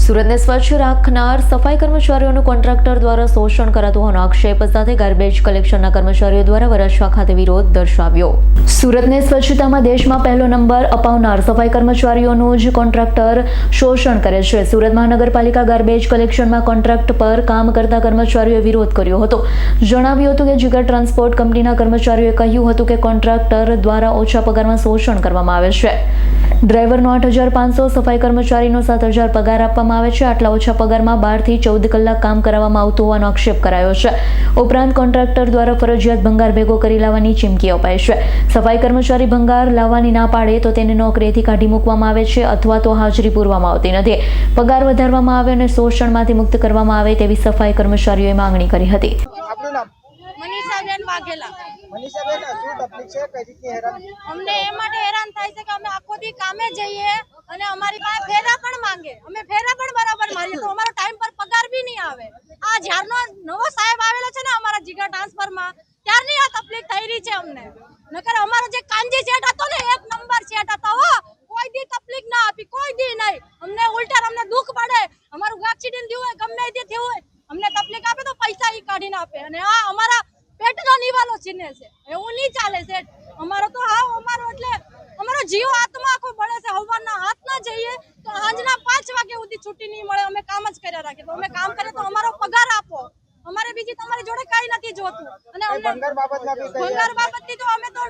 સુરતને સ્વચ્છ રાખનાર સફાઈ કર્મચારીઓનું કોન્ટ્રાક્ટર દ્વારા શોષણ કરાતું હોવાનો આક્ષેપ સાથે ગાર્બેજ કલેક્શનના કર્મચારીઓ દ્વારા વરાછા ખાતે વિરોધ દર્શાવ્યો। સુરતને સ્વચ્છતામાં દેશમાં પહેલો નંબર અપાવનાર સફાઈ કર્મચારીઓનું જ કોન્ટ્રાક્ટર શોષણ કરે છે। સુરત મહાનગરપાલિકા ગાર્બેજ કલેક્શનમાં કોન્ટ્રાક્ટ પર કામ કરતા કર્મચારીઓએ વિરોધ કર્યો હતો। જણાવ્યું હતું કે જીગર ટ્રાન્સપોર્ટ કંપનીના કર્મચારીઓએ કહ્યું હતું કે કોન્ટ્રાક્ટર દ્વારા ઓછા પગારમાં શોષણ કરવામાં આવે છે। ડ્રાઈવરનો 8,500, સફાઈ કર્મચારીનો 7,000 પગાર આપવામાં આવે છે। આટલા ઓછા પગારમાં 12 થી 14 કલાક કામ કરાવવામાં આવતું હોવાનો આક્ષેપ કરાયો છે। ઉપરાંત કોન્ટ્રાક્ટર દ્વારા ફરજિયાત ભંગાર ભેગો કરી લાવવાની ચીમકી અપાઈ છે। સફાઈ કર્મચારી ભંગાર લાવવાની ના પાડે તો તેને નોકરીથી કાઢી મૂકવામાં આવે છે અથવા તો હાજરી પૂરવામાં આવતી નથી। પગાર વધારવામાં આવે અને શોષણમાંથી મુક્ત કરવામાં આવે તેવી સફાઈ કર્મચારીઓએ માંગણી કરી હતી। મનીષાબેન વાઘેલા। મનીષાબેન, શું તકલીફ છે? કઈ રીતની હેરાન? અમને એ માટે હેરાન થાય છે કે અમે આખો દી કામે જઈએ અને અમારી પાસે ફેરા પણ માંગે। અમે ફેરા પણ બરાબર મારીએ તો અમારો ટાઈમ પર પગાર બી નહીં આવે। આ જ્યારનો નવો સાહેબ આવેલો છે ને અમારા જીગર ટ્રાન્સફરમાં, ત્યારની આ તકલીફ થઈ રહી છે અમને। નકર અમારો જે કાંજી સેટ હતો ને, 1 નંબર સેટ હતો હો, કોઈ દી તકલીફ ના આપી, કોઈ દી નહીં। અમને ઉલટા અમને દુઃખ પડે, અમારું એક્સિડન્ટ થયું હોય, ગમે તે થયું હોય, અમને તકલીફ આપે તો પૈસા ઈ કાઢીને આપે અને આ અમારા પેટનો નિવાલો છીને છે। એવું નહીં ચાલે સેટ। અમારો તો હા અમારો એટલે અમારો જીવ આત્મા આખો બળે છે। હવારના હાથ ના જઈએ તો સાંજના 5 વાગે સુધી છૂટી નહીં મળે। અમે કામ જ કર્યા રાખીએ, તો અમે કામ કરીએ તો અમારો પગાર આપો। અમારે બીજી તમારી જોડે કઈ નથી જોતું। અને અમને ભંગાર બાબતની તો અમે તો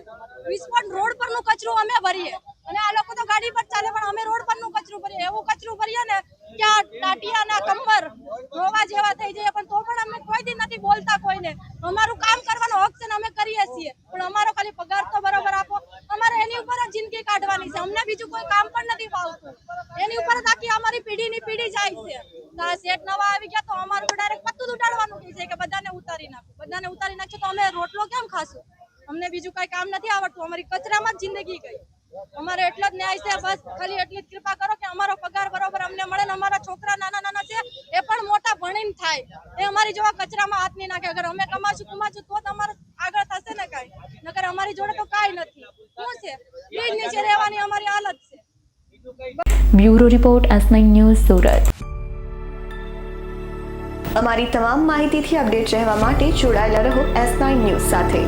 વિસ્ફોટ રોડ પરનું કચરું અમે ભરીએ અને આ લોકો તો ગાડી પર ચાલે પણ અમે રોડ પરનું કચરું ભરીએ। એવું કચરું ભરીએ ને કે આ ટાટિયાના કમર રોવા જેવા થઈ જાય, પણ તો પણ અમે કોઈ દી નથી બોલતા કોઈને। અમારું કામ કરવાનો હક છે ને અમે કરીએ છીએ, પણ અમારો ખાલી પગાર તો બરાબર આપો। અમારે એની ઉપર જ જિંદગી કાઢવાની છે। અમને બીજું કોઈ કામ પણ નથી ભાવતું। એની ઉપર જ આખી અમારી પેઢીની પેઢી જાય છે। તો આ સેટ નવા આવી ગયા તો અમારું તો ડાયરેક્ટ પત્તું ઉડાડવાનું કહે છે કે બધાને ઉતારી નાખો। બધાને ઉતારી નાખશો તો અમે રોટલો કેમ ખાશું? અમને બીજું કઈ કામ નથી આવડતું। અમારી કચરામાં જ જિંદગી ગઈ। અમારે એટલો જ ન્યાય છે, બસ ખાલી એટલી જ કૃપા કરો કે અમારો પગાર બરોબર અમને મળે ને અમારા છોકરા નાના છે એ પણ મોટા ભણીને થાય। એ અમારી જેવા કચરામાં હાથ નહીં નાખે। અગર અમે કમાશું તો જ અમારે આગળ થશે ને કાંઈ, નકર અમારી જોડે તો કાંઈ નથી। શું છે, બ્રિજ નીચે રહેવાની અમારી હાલત છે। Bureau report S9 news Surat. અમારી તમામ માહિતીથી અપડેટ રહેવા માટે જોડાયેલા રહો S9 ન્યૂઝ સાથે।